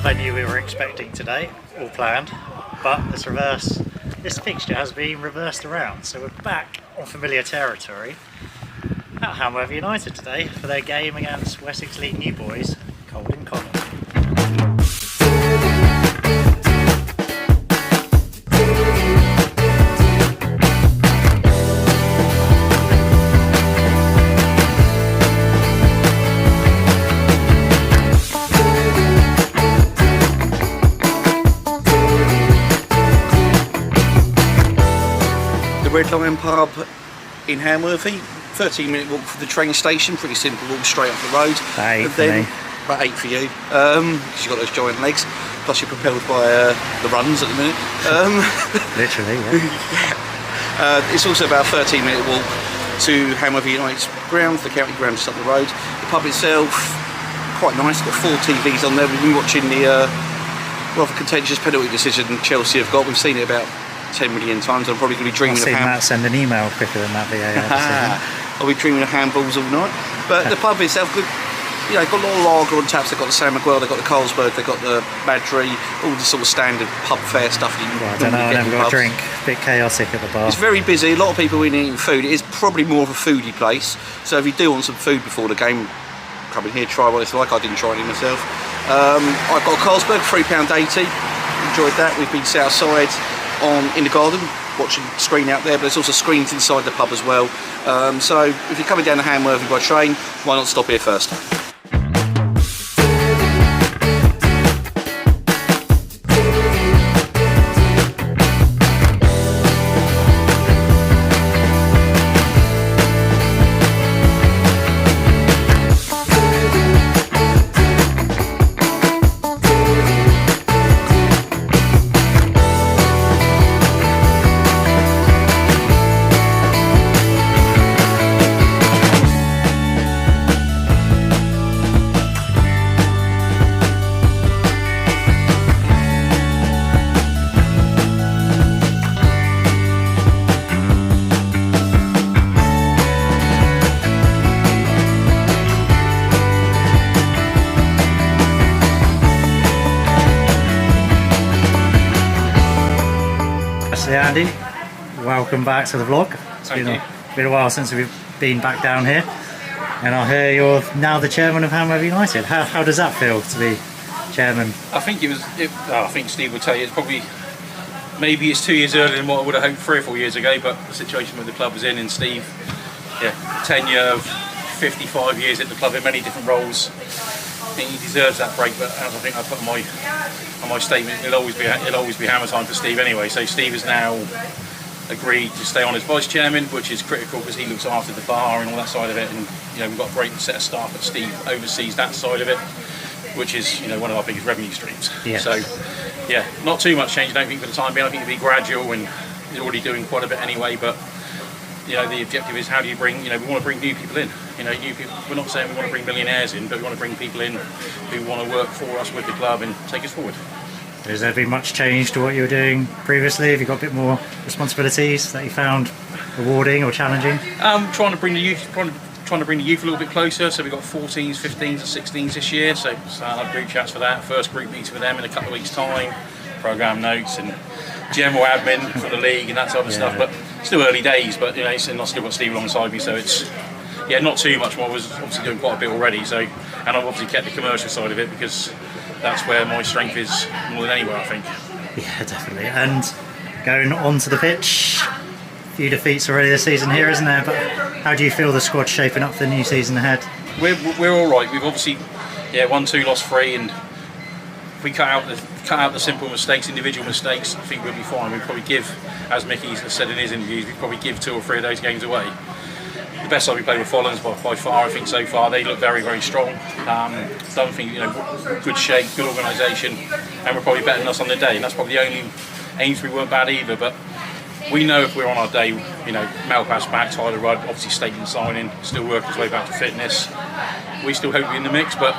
venue we were expecting today, all planned, but this fixture has been reversed around, so we're back on familiar territory at Hamworthy United today for their game against Wessex League new boys, Colden Common. Red Lion pub in Hamworthy, 13-minute walk from the train station, pretty simple, walk straight up the road. About 8 for you, because you've got those giant legs, plus you're propelled by the runs at the minute. Literally, yeah. It's also about a 13-minute walk to Hamworthy United's ground, the county ground just up the road. The pub itself, quite nice, got 4 TVs on there. We've been watching the rather contentious penalty decision Chelsea have got. We've seen it about 10 million times. I'm probably going to be dreaming of Matt send an email quicker than that VAR. I'll be dreaming of handballs all night. But the pub itself, good. You know, they've got a lot of lager on taps. They've got the San Miguel, they've got the Carlsberg, they've got the Madry, all the sort of standard pub fare stuff. I don't know, I never got a drink. A bit chaotic at the bar. It's very busy. A lot of people in eating food. It is probably more of a foodie place. So if you do want some food before the game, come in here, try what it's like. I didn't try any myself. I've got a Carlsberg, £3.80. Enjoyed that. We've been sat outside in the garden, watching screen out there, but there's also screens inside the pub as well. So if you're coming down to Hamworthy by train, why not stop here first? Andy, welcome back to the vlog. It's been a while since we've been back down here, and I hear you're now the chairman of Hamworthy United. How does that feel to be chairman? I think I think Steve would tell you it's probably, maybe it's 2 years earlier than what I would have hoped 3 or 4 years ago, but the situation where the club was in, and Steve, tenure of 55 years at the club in many different roles. I think he deserves that break, but as I think I put on my statement, it'll always be hammer time for Steve anyway. So Steve has now agreed to stay on as vice chairman, which is critical because he looks after the bar and all that side of it. And we've got a great set of staff, but Steve oversees that side of it, which is one of our biggest revenue streams. Yes. So not too much change, I don't think, for the time being. I think it'll be gradual, and he's already doing quite a bit anyway. But the objective is, how do you bring, we want to bring new people in. New people. We're not saying we want to bring millionaires in, but we want to bring people in who want to work for us with the club and take us forward. Has there been much change to what you were doing previously? Have you got a bit more responsibilities that you found rewarding or challenging? Trying to bring the youth a little bit closer. So we've got 14s, 15s and 16s this year. So I'll have group chats for that. First group meeting with them in a couple of weeks' time. Programme notes and general admin for the league and that type of stuff. But still early days. But and I've still got Steve alongside me, so it's not too much more. I was obviously doing quite a bit already. So, and I've obviously kept the commercial side of it because that's where my strength is more than anywhere, I think. Yeah, definitely. And going onto the pitch, a few defeats already this season here, isn't there? But how do you feel the squad's shaping up for the new season ahead? We're all right. We've obviously won 2, lost 3, and if we cut out the simple mistakes, individual mistakes, I think we'll be fine. We'll probably give, as Mickey has said in his interviews, we probably give 2 or 3 of those games away. The best side we played with Follins by far, I think, so far. They look very, very strong. Don't think, good shape, good organisation, and we're probably better than us on the day. And that's probably the only Amesbury weren't bad either, but we know if we're on our day, Malpass back, Tyler Rudd, obviously Staten signing, still working his way back to fitness. We still hope we're in the mix, but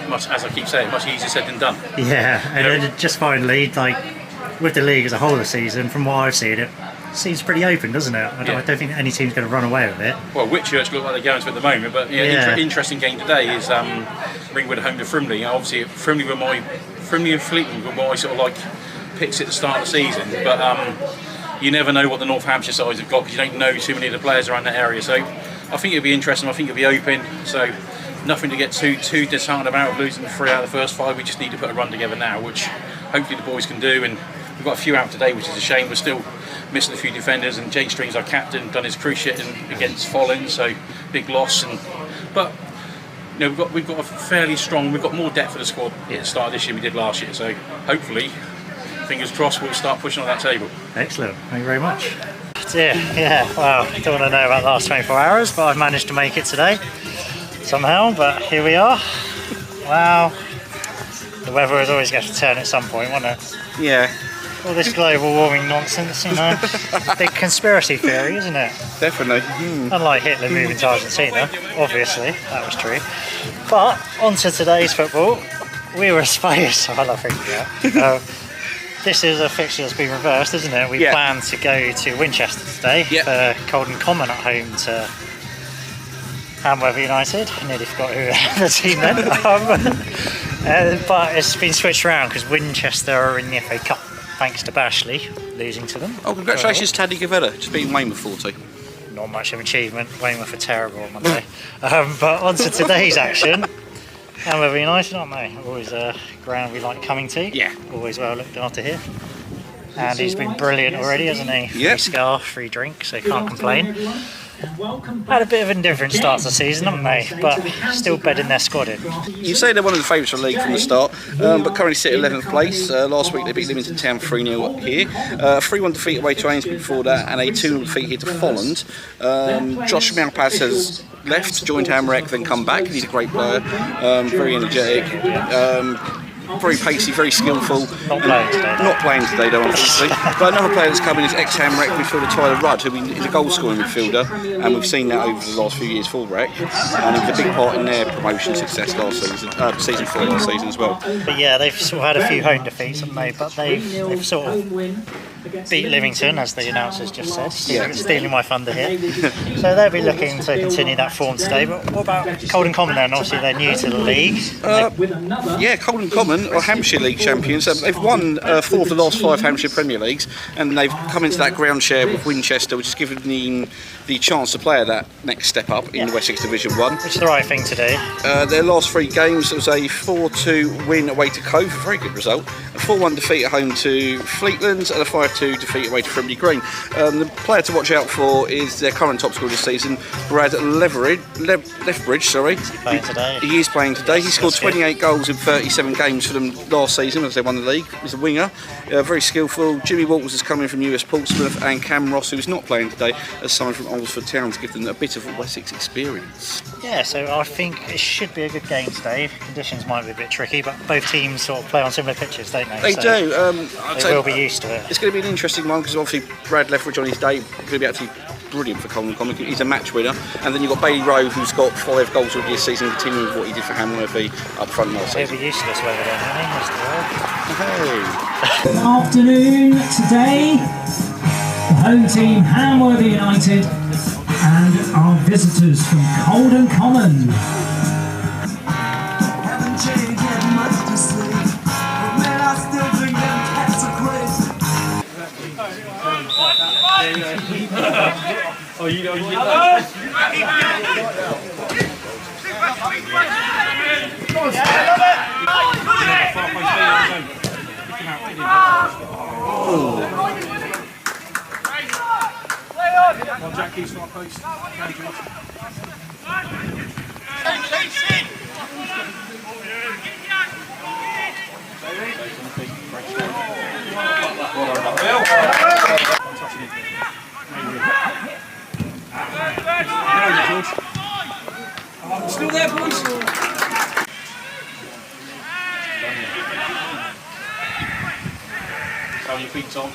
much, as I keep saying, much easier said than done. Yeah, and then just finally, with the league as a whole this season, from what I've seen, it seems pretty open, doesn't it? I don't think any team's going to run away with it. Well, Whitchurch look like they're going to at the moment, but interesting game today is Ringwood home to Frimley. Obviously, Frimley and Fleetwood were my sort of like picks at the start of the season, but you never know what the North Hampshire sides have got because you don't know too many of the players around that area. So I think it'll be interesting. I think it'll be open. So nothing to get too disheartened about losing 3 out of the first 5. We just need to put a run together now, which hopefully the boys can do. And we've got a few out today, which is a shame. We're still missing a few defenders, and Jake String's our captain, done his cruciate against Follins, so big loss. But you know, we've got a fairly strong. We've got more depth for the squad at the start of this year than we did last year. So hopefully, fingers crossed, we'll start pushing on that table. Excellent, thank you very much. Yeah, well, don't want to know about the last 24 hours, but I've managed to make it today somehow. But here we are. Wow, the weather is always going to turn at some point, won't it? Yeah. All this global warming nonsense, you know, big conspiracy theory, isn't it? Definitely. Unlike Hitler moving to Argentina, obviously, that was true. But onto today's football, we were supposed. I love thinking that. This is a fixture that's been reversed, isn't it? We planned to go to Winchester today for Colden Common at home to Hamworthy United. I nearly forgot who the team meant. But it's been switched around because Winchester are in the FA Cup, thanks to Bashley losing to them. Oh, congratulations, Taddy Gavetta, just beating Weymouth 40. Not much of an achievement. Weymouth are terrible on Monday. But on to today's action. Hamworthy United, aren't they? Always a ground we like coming to. Yeah. Always well looked after here. And he's been brilliant already, hasn't he? Yep. Free scarf, free drink, so can't complain. Had a bit of an indifferent start to the season, haven't they? But still bedding their squad in. You say they're one of the favourites for the league from the start, but currently sit 11th place. Last week they beat Leamington Town 3-0 here. 3-1 defeat away to Ainsbury before that, and a 2-0 defeat here to Folland. Josh Malpaz has left, joined Hamrek, then come back. He's a great player, very energetic. Very pacey, very skillful. Not playing today. Not playing today, though, unfortunately. But another player that's come in is ex-Hamrek midfielder Tyler Rudd, who is a goal-scoring midfielder, and we've seen that over the last few years for Rec. And he was a big part in their promotion success last season, season 4 last season as well. But yeah, they've sort of had a few home defeats, haven't they? But they've sort of beat Leamington, as the announcers just said. Stealing my thunder here. So they'll be looking to continue that form today. But what about Colden Common then? Obviously they're new to the league. Yeah, Colden Common are Hampshire League champions. They've won 4 of the last 5 Hampshire Premier Leagues, and they've come into that ground share with Winchester, which has given them the chance to play at that next step up in the Wessex Division 1. Which is the right thing to do. Their last 3 games, it was a 4-2 win away to Cove, a very good result, a 4-1 defeat at home to Fleetlands, and a 5-2 defeat away to Frimley Green. The player to watch out for is their current top scorer this season, Brad Lethbridge. He is playing today. He scored 28 goals in 37 games for them last season as they won the league. He's a winger, very skillful. Jimmy Walters is coming from US Portsmouth, and Cam Ross, who's not playing today, has signed from Alresford Town to give them a bit of Wessex experience. Yeah, so I think it should be a good game today. Conditions might be a bit tricky, but both teams sort of play on similar pitches, don't they? They do. They will be used to it. It's going to be an interesting one because obviously Brad Lethbridge on his day going to be actually brilliant for Colden Common. He's a match winner, and then you've got Bailey Rowe, who's got 5 goals already this season, continuing with what he did for Hamworthy up front last season. He'll be used to this weather then, won't he? Hey. Good afternoon today. The home team Hamworthy United and our visitors from Colden Common. Oh, you know, Jack keeps my post. Still there, boys? How your feet on?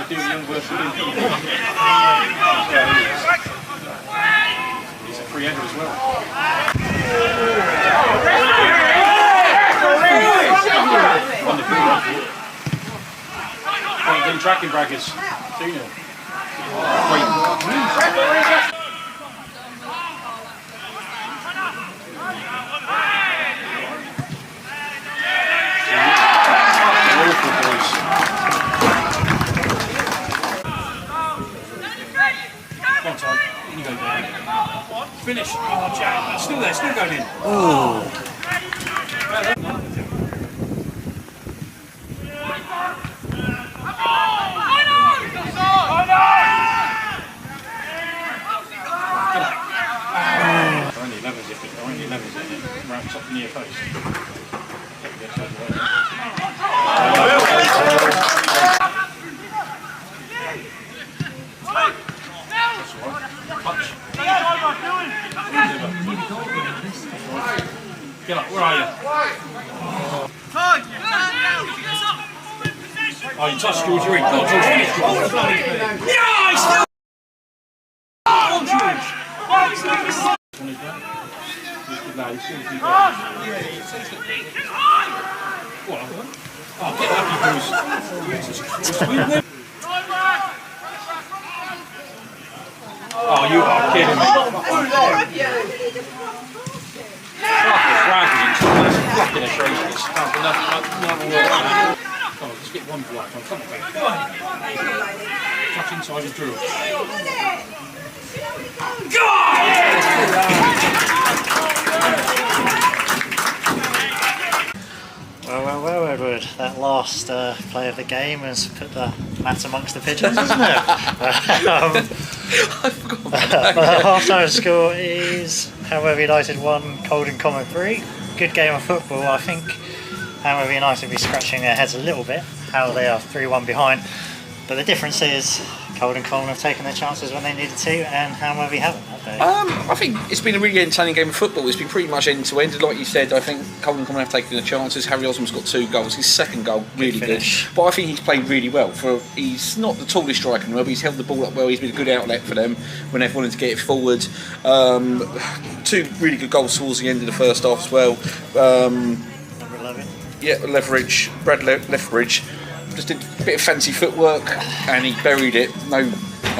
You do a young version of He's a free header as well. Tracking brackets. 2-0. Come on, Tom. In you go, down. Finish. Oh, Jack. Still there. Still going in. Oh. Only 11's in it. Ramps up near post. Get up, where are you? Oh, you touched George, you're in. Go on, George, finish, George. Yeah, he's still. Go on, George. Oh, get up, you Bruce. Oh, you are kidding me. Fucking atrocious. Another word on that. Come on, just get one black one. Come on, baby. Touch inside and drill. Well, Edward, that last play of the game has put the mat amongst the pigeons, hasn't it? I forgot about that. The half-time score is Hamworthy United 1, Colden Common 3. Good game of football. I think Hamworthy United will be scratching their heads a little bit how they are 3-1 behind. But the difference is Colden Common have taken their chances when they needed to, and Hamworthy haven't that day. I think it's been a really entertaining game of football. It's been pretty much end to end. Like you said, I think Colden Common have taken their chances. Harry Osmond's got 2 goals. His second goal, really good. But I think he's played really well. He's not the tallest striker in the world, but he's held the ball up well. He's been a good outlet for them when they've wanted to get it forward. 2 really good goals towards the end of the first half as well. Number 11. Yeah, Brad Lethbridge. Just did a bit of fancy footwork and he buried it, no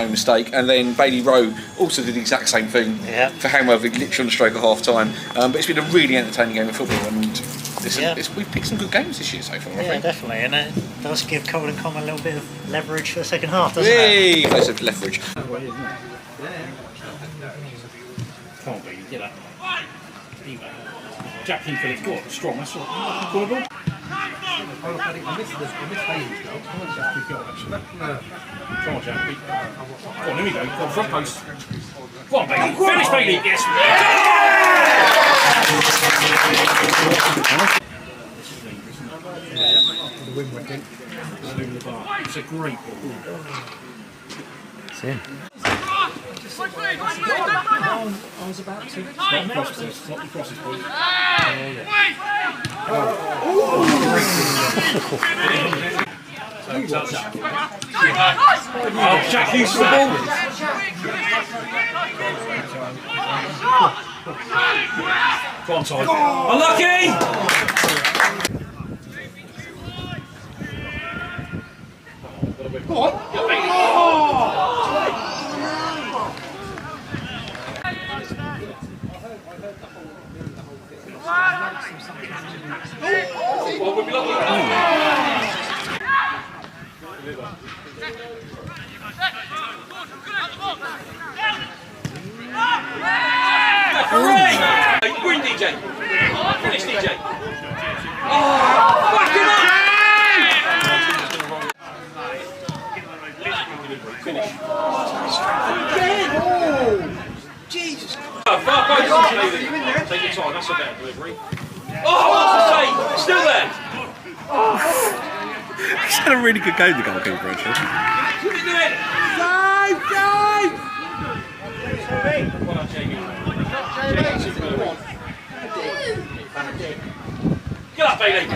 mistake. And then Bailey Rowe also did the exact same thing for Hamworthy, literally on the stroke of half time. But it's been a really entertaining game of football, and we've picked some good games this year so far. I think. Definitely, and it does give Colden Common a little bit of leverage for the second half, doesn't it? Place of Lethbridge. Come on, baby, get up. Jack Kingford, go on, strong, that's right. Go on, ball. I missed Bailey's goal. Come on, Jack, go on, here we go. Go on, front post. Go on, Bailey. Finish, Bailey. Yes. It's a great ball. It's in. I was about to. Not the crosses, not the crosses, boys. Oh, Jack Hughes for the ball. Go on, Todd. Unlucky! Go on. Well, we'll be lucky. Green DJ. Finish DJ. Oh, fuck him up! Finish. Oh, Jesus. Take your time, that's a better delivery. Oh, what's the save? Still there. He's had a really good game, the goalkeeper, actually. Well done, Jamie. Get up, Bailey.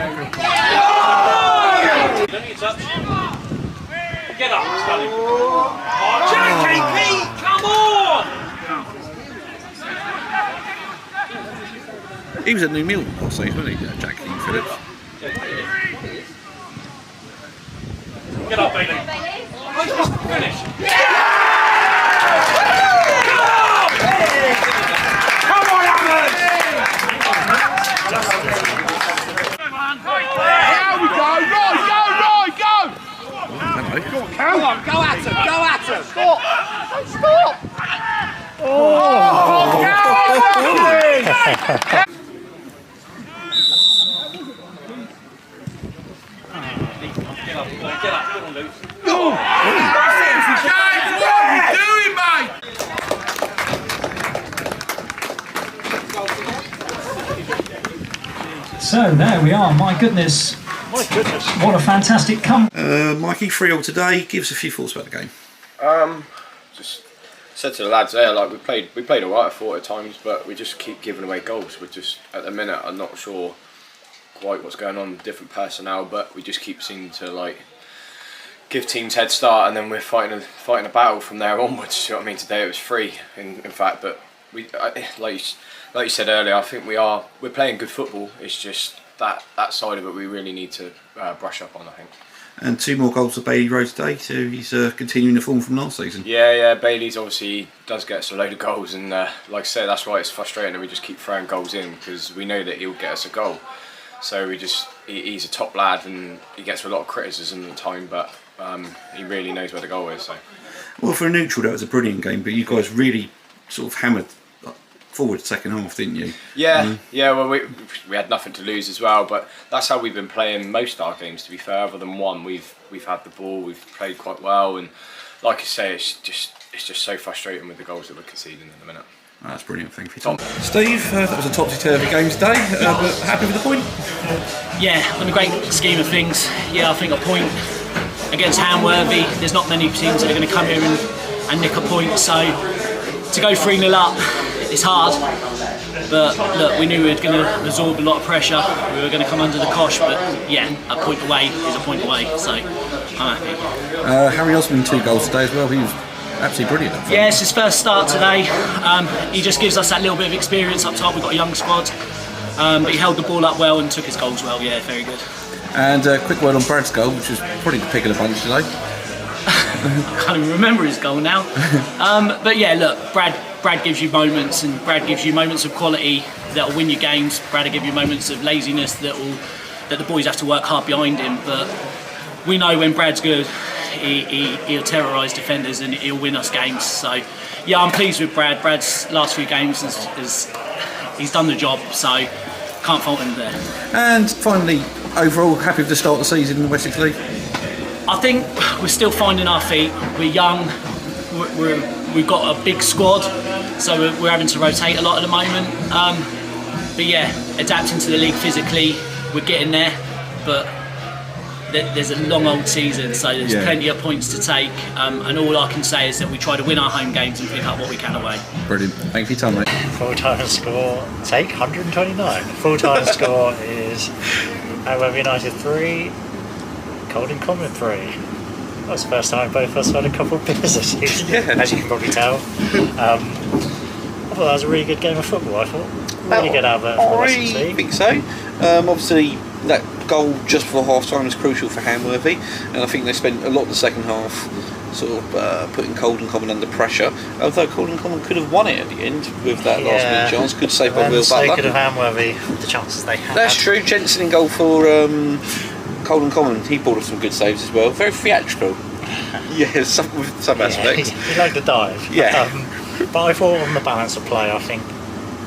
Let me touch. Get up, Stanley. Oh, Jackie, Pete, come on! was at New Mill last season, wasn't he, Jack King Phillips? Get up, Bailey. Finish. Come on, Alan! Here we go, right, go! Hello. Come on, go at him! Stop! Stop! Oh, Get up, come on, Luke. James, what are you doing, mate? So there we are, my goodness. What a fantastic come. Mikey, 3-0 today. Give us a few thoughts about the game. Just said to the lads there, like we played alright, I thought at times, but we just keep giving away goals. We're just at the minute, I'm not sure quite what's going on with different personnel, but we just keep seeming to like give teams head start, and then we're fighting a battle from there onwards. You know what I mean? Today it was 3 in fact, but we like you said earlier, I think we're playing good football. It's just that side of it we really need to brush up on, I think. And 2 more goals for Bailey Rowe today, so he's continuing the form from last season. Yeah, Bailey's obviously does get us a load of goals, and like I say, that's why it's frustrating that we just keep throwing goals in, because we know that he'll get us a goal. So he's a top lad, and he gets a lot of criticism at the time, but he really knows where the goal is. So. Well, for a neutral, that was a brilliant game, but you guys really sort of hammered forward second half, didn't you? Yeah, well, we had nothing to lose as well, but that's how we've been playing most of our games, to be fair. Other than one, we've had the ball, we've played quite well, and like I say, it's just so frustrating with the goals that we're conceding at the minute. Oh, that's brilliant, thank you, Tom. Steve, that was a topsy-turvy game today, but happy with the point? Yeah, in the great scheme of things, yeah, I think a point against Hamworthy, there's not many teams that are going to come here and nick a point, so to go 3-0 up, it's hard, but look, we knew we were going to absorb a lot of pressure, we were going to come under the cosh, but yeah, a point away is a point away, so I'm happy. Harry Osman 2 goals today as well, he was absolutely brilliant. Yeah, it's his first start today, he just gives us that little bit of experience up top. We've got a young squad, but he held the ball up well and took his goals well, yeah, very good. And a quick word on Brad's goal, which was probably the pick of the bunch today. I can't even remember his goal now. But yeah, look, Brad gives you moments, and Brad gives you moments of quality that will win you games. Brad will give you moments of laziness that the boys have to work hard behind him. But we know when Brad's good, he'll terrorise defenders and he'll win us games. So yeah, I'm pleased with Brad. Brad's last few games he's done the job, so can't fault him there. And finally, overall, happy with the start of the season in the Wessex League? I think we're still finding our feet. We're young, we've got a big squad, so we're having to rotate a lot at the moment. But yeah, adapting to the league physically, we're getting there, but there's a long old season, so there's plenty of points to take, and all I can say is that we try to win our home games and pick up what we can away. Brilliant, thank you for your time, mate. Full-time score, take 129. Full-time score is Hamworthy United 3, Colden Common 3. That was the first time both of us had a couple of beers this season, as you can probably tell. I thought that was a really good game of football, I thought. Really good out there for the Wessex League. I think so. Obviously, that goal just before half-time was crucial for Hamworthy, and I think they spent a lot of the second half sort of putting Colden Common under pressure, although Colden Common could have won it at the end with that last-minute chance, could save by Will Butler. So could have Hamworthy with the chances they had. That's true. Jensen in goal for Colden Common, he brought us some good saves as well. Very theatrical. With some aspects. He liked the dive. Yeah. But I thought on the balance of play, I think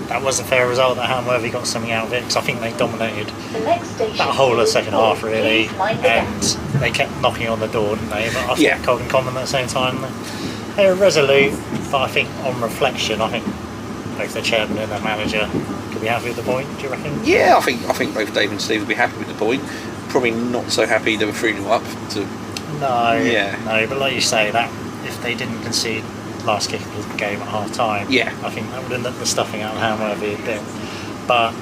that was a fair result that Hamworthy got something out of it, because I think they dominated that whole of the second half really, and they kept knocking on the door, didn't they? But I think Colden Common at the same time, they were resolute, but I think on reflection, I think both the chairman and the manager could be happy with the point, do you reckon? Yeah, I think both Dave and Steve would be happy with the point. Probably not so happy they were 3-0 up to... No, but like you say, that if they didn't concede last kick of the game at half time, I think that would have nipped the stuffing out of Hamworthy a bit. But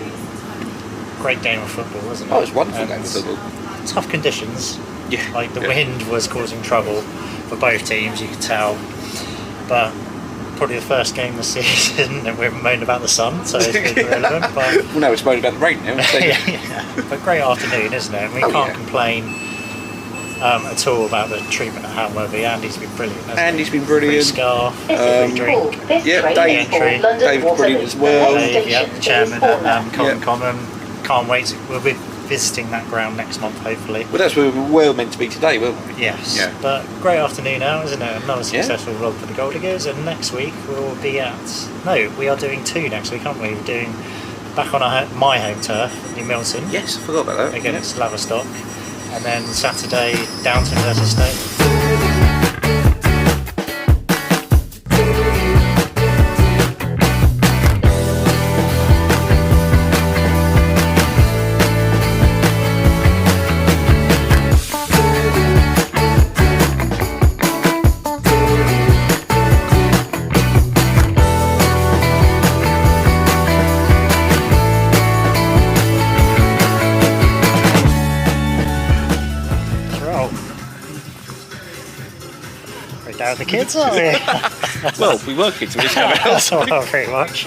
great game of football, wasn't it? Oh, it was a wonderful game of football. Tough conditions. Like the wind was causing trouble for both teams, you could tell. But probably the first game this season and we've moaned about the sun, so it's been irrelevant. But Well, no, it's moaning about the rain now. So. yeah. But great afternoon, isn't it? And we can't complain at all about the treatment at Hamworthy. Andy's been brilliant. Andy's been Free brilliant. scarf, This free is called drink. this Yeah, train Dave- for Dave- London Dave's Waterloo. brilliant as well. The next Dave, station the chairman is at Fulham. Colden Common. Can't wait. We'll be visiting that ground next month, hopefully. Well, that's where we were meant to be today, weren't we? Yes, Yeah. but great afternoon now, isn't it? Another successful vlog for the Gold Diggers, and next week we'll be at... No, we are doing 2 next week, aren't we? We're doing back on my home turf, New Milton, Yes, I forgot about that. against Laverstock, and then Saturday, Downton versus Stoke. We're down with the kids, aren't we? Well, we were kids when this came out. Well, pretty much.